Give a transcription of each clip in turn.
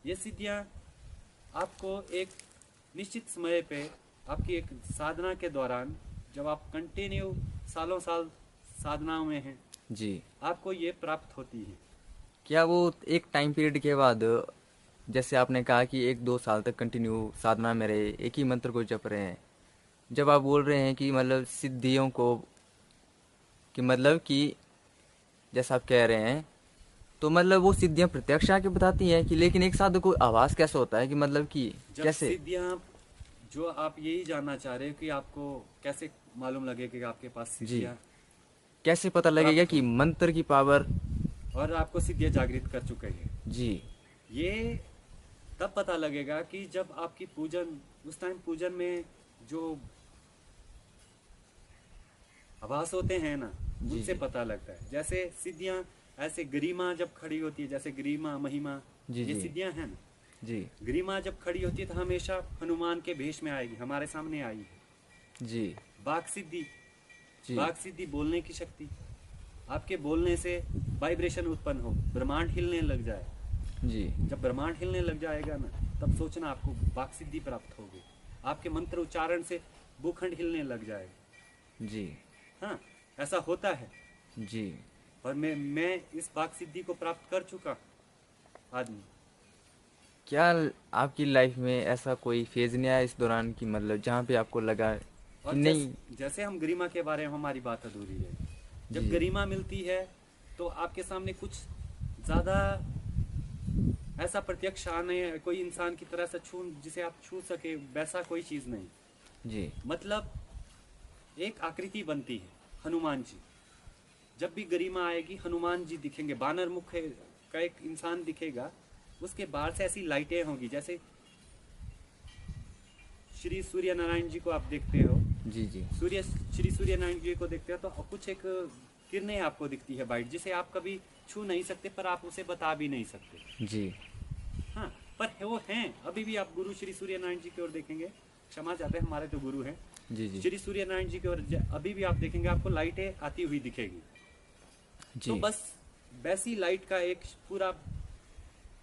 ये सिद्धियाँ आपको एक निश्चित समय पे आपकी एक साधना के दौरान, जब आप कंटिन्यू सालों साल साधनाओं में हैं, जी। आपको ये प्राप्त होती है। क्या वो एक टाइम पीरियड के बाद, जैसे आपने कहा कि 1-2 साल तक कंटिन्यू साधना में रहे, एक ही मंत्र को जप रहे हैं, जब आप बोल रहे हैं कि मतलब सिद्धियों को, कि मतलब कि जैसा आप कह रहे हैं, तो मतलब वो सिद्धियां प्रत्यक्ष आके बताती हैं कि, लेकिन एक साधु को आभास कैसे होता है कि मतलब कि जब कैसे? सिद्धियाँ, जो आप यही जानना चाह रहे हो कि आपको कैसे मालूम लगे कि आपके पास जी। सिद्धियाँ कैसे पता लगेगा प्राप्त कि हुई मंत्र की पावर? और आपको सिद्धियाँ जागृत कर चुके हैं। जी। ये तब पता लगेगा कि जब आपकी पूजन, उस टाइम पूजन में जो आभास होते हैं ना, जी। उनसे जी। पता लगता है। जैसे सिद्धियाँ, ऐसे गरिमा जब खड़ी होती है, जैसे गरिमा महिमा, जी। ये जी। सिद्धियाँ हैं ना। जी। गरिमा जब खड़ी होती है तो हमेशा हनुमान के भेष में आएगी, हमारे सामने आई है। जी। वाक सिद्धि, जी। वाक सिद्धि बोलने की शक्ति, आपके बोलने से वाइब्रेशन उत्पन्न हो, ब्रह्मांड हिलने लग जाए। जी। जब ब्रह्मांड हिलने लग जाएगा ना, तब सोचना आपको वाक सिद्धि प्राप्त होगी। आपके मंत्र उच्चारण से भूखंड हिलने लग जाएगा। जी। हाँ, ऐसा होता है। जी। और मैं इस वाक सिद्धि को प्राप्त कर चुका आदमी। क्या आपकी लाइफ में ऐसा कोई फेज नहीं आया इस दौरान कि मतलब जहाँ पे आपको लगा कि और नहीं? जैसे हम गरिमा के बारे में, हमारी बात अधूरी है। जी। जब जी। गरिमा मिलती है तो आपके सामने कुछ ज़्यादा ऐसा प्रत्यक्ष आने, कोई इंसान की तरह से छू, जिसे आप छू सके, वैसा कोई चीज़ नहीं। जी। मतलब एक आकृति बनती है, हनुमान जी। जब भी गरिमा आएगी, हनुमान जी दिखेंगे, बानर मुख का एक इंसान दिखेगा। उसके बाहर से ऐसी लाइटें होंगी, जैसे श्री सूर्य नारायण जी को आप देखते हो। जी। जी। श्री सूर्य नारायण जी को देखते हो तो कुछ एक किरणें आपको दिखती है वाइट, जिसे आप कभी छू नहीं सकते, पर आप उसे बता भी नहीं सकते। जी। हाँ, पर वो हैं। अभी भी आप गुरु श्री सूर्य नारायण जी की ओर देखेंगे, क्षमा चाहते हैं, हमारे तो गुरु हैं। जी। जी। श्री सूर्य नारायण जी की ओर अभी भी आप देखेंगे, आपको लाइटें आती हुई दिखेगी। तो जी। बस वैसी लाइट का एक पूरा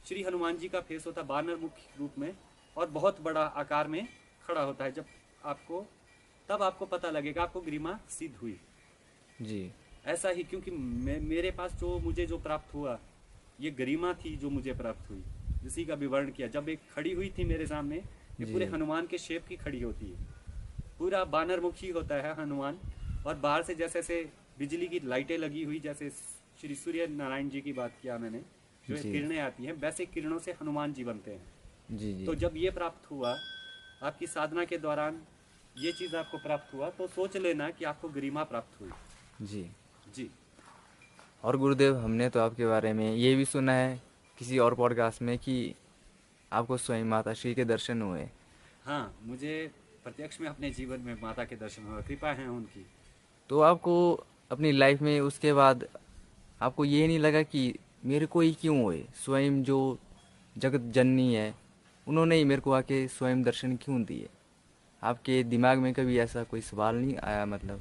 श्री हनुमान जी का फेस होता है, बानर मुख रूप में, और बहुत बड़ा आकार में खड़ा होता है। जब आपको, तब आपको पता लगेगा आपको गरिमा सिद्ध हुई। जी। ऐसा ही, क्योंकि मेरे पास जो मुझे जो प्राप्त हुआ, ये गरिमा थी जो मुझे प्राप्त हुई। इसी का विवरण किया। जब एक खड़ी हुई थी मेरे सामने, ये पूरे जी। हनुमान के शेप की खड़ी होती है, पूरा बानर मुखी होता है हनुमान। और बाहर से जैसे जैसे बिजली की लाइटें लगी हुई, जैसे श्री सूर्य नारायण जी की बात किया मैंने, जो जी। किरणें आती हैं, वैसे किरणों से हनुमान जी बनते हैं। जी। जी। तो जब ये प्राप्त हुआ आपकी साधना के दौरान, ये चीज़ आपको प्राप्त हुआ, तो सोच लेना कि आपको गरिमा प्राप्त हुई। जी। जी। और गुरुदेव, हमने तो आपके बारे में ये भी सुना है किसी और पॉडकास्ट में कि आपको स्वयं माता श्री के दर्शन हुए। हाँ, मुझे प्रत्यक्ष में अपने जीवन में माता के दर्शन हुए, कृपा है उनकी। तो आपको अपनी लाइफ में उसके बाद आपको ये नहीं लगा कि मेरे को ही क्यों हुए, स्वयं जो जगत जननी है उन्होंने ही मेरे को आके स्वयं दर्शन क्यों दिए? आपके दिमाग में कभी ऐसा कोई सवाल नहीं आया मतलब?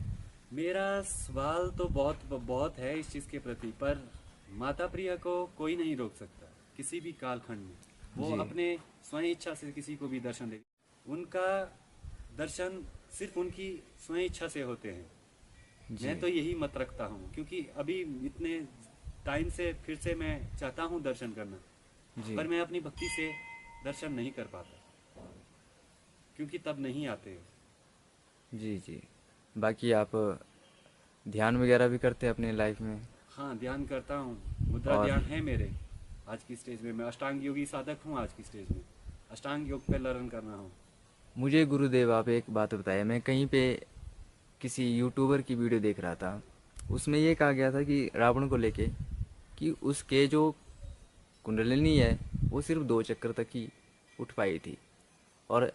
मेरा सवाल तो बहुत बहुत है इस चीज़ के प्रति, पर माता प्रिया को कोई नहीं रोक सकता किसी भी कालखंड में। वो जी। अपने स्वयं इच्छा से किसी को भी दर्शन दे। उनका दर्शन सिर्फ उनकी स्वयं इच्छा से होते हैं। मैं जी। तो यही मत रखता हूँ, क्योंकि अभी इतने टाइम से फिर से मैं चाहता हूँ दर्शन करना, जी। पर मैं अपनी भक्ति से दर्शन नहीं कर पाता, क्योंकि तब नहीं आते। जी। जी। बाकी आप ध्यान वगैरह भी करते हैं अपनी लाइफ में? हाँ, ध्यान करता हूँ। मुद्रा और ध्यान है मेरे। आज की स्टेज में मैं अष्टांग योगी साधक हूँ। आज की स्टेज में अष्टांग योग पे लर्न कर रहा हूँ। मुझे गुरुदेव आप एक बात बताइए, मैं कहीं पे किसी यूट्यूबर की वीडियो देख रहा था, उसमें ये कहा गया था कि रावण को लेके कि उसके जो कुंडलिनी है वो सिर्फ 2 चक्कर तक ही उठ पाई थी। और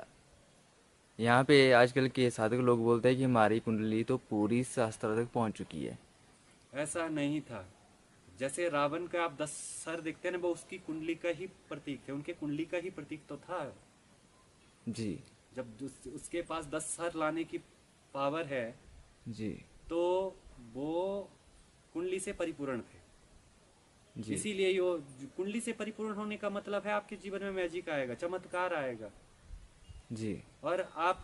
यहाँ पे आजकल के साधक लोग बोलते हैं कि हमारी कुंडली तो पूरी शास्त्र तक पहुँच चुकी है। ऐसा नहीं था। जैसे रावण का आप 10 सर देखते हैं ना, वो उसकी कुंडली का ही प्रतीक थे। उनके कुंडली का ही प्रतीक तो था। जी। जब उसके पास 10 सर लाने की पावर है, जी। तो वो कुंडली से परिपूर्ण थे। जी इसीलिए यो कुंडली से परिपूर्ण होने का मतलब है आपके जीवन में मैजिक आएगा, चमत्कार आएगा, जी और आप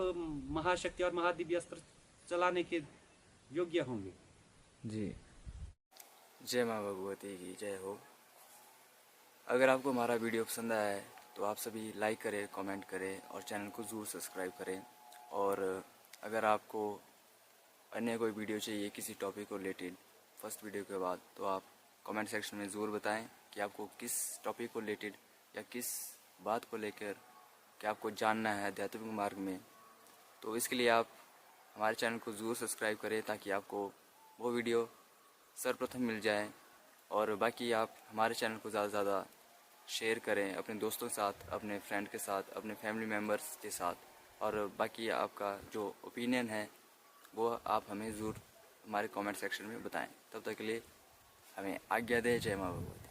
महाशक्ति और महादिव्य अस्त्र चलाने के योग्य होंगे। जी। जय माँ भगवती की जय हो। अगर आपको हमारा वीडियो पसंद आया है तो आप सभी लाइक करें, कमेंट करें और चैनल को ज़रूर सब्सक्राइब करें। और अगर आपको अन्य कोई वीडियो चाहिए किसी टॉपिक को रिलेटेड फर्स्ट वीडियो के बाद, तो आप कमेंट सेक्शन में ज़रूर बताएं कि आपको किस टॉपिक को रिलेटेड या किस बात को लेकर कि आपको जानना है आध्यात्मिक मार्ग में। तो इसके लिए आप हमारे चैनल को ज़रूर सब्सक्राइब करें ताकि आपको वो वीडियो सर्वप्रथम मिल जाए। और बाकी आप हमारे चैनल को ज़्यादा से ज़्यादा शेयर करें अपने दोस्तों के साथ, अपने फ्रेंड के साथ, अपने फैमिली मेम्बर्स के साथ। और बाकी आपका जो ओपिनियन है वो आप हमें ज़रूर हमारे कमेंट सेक्शन में बताएं। तब तक के लिए हमें आज्ञा दें। जय माँ भगवती।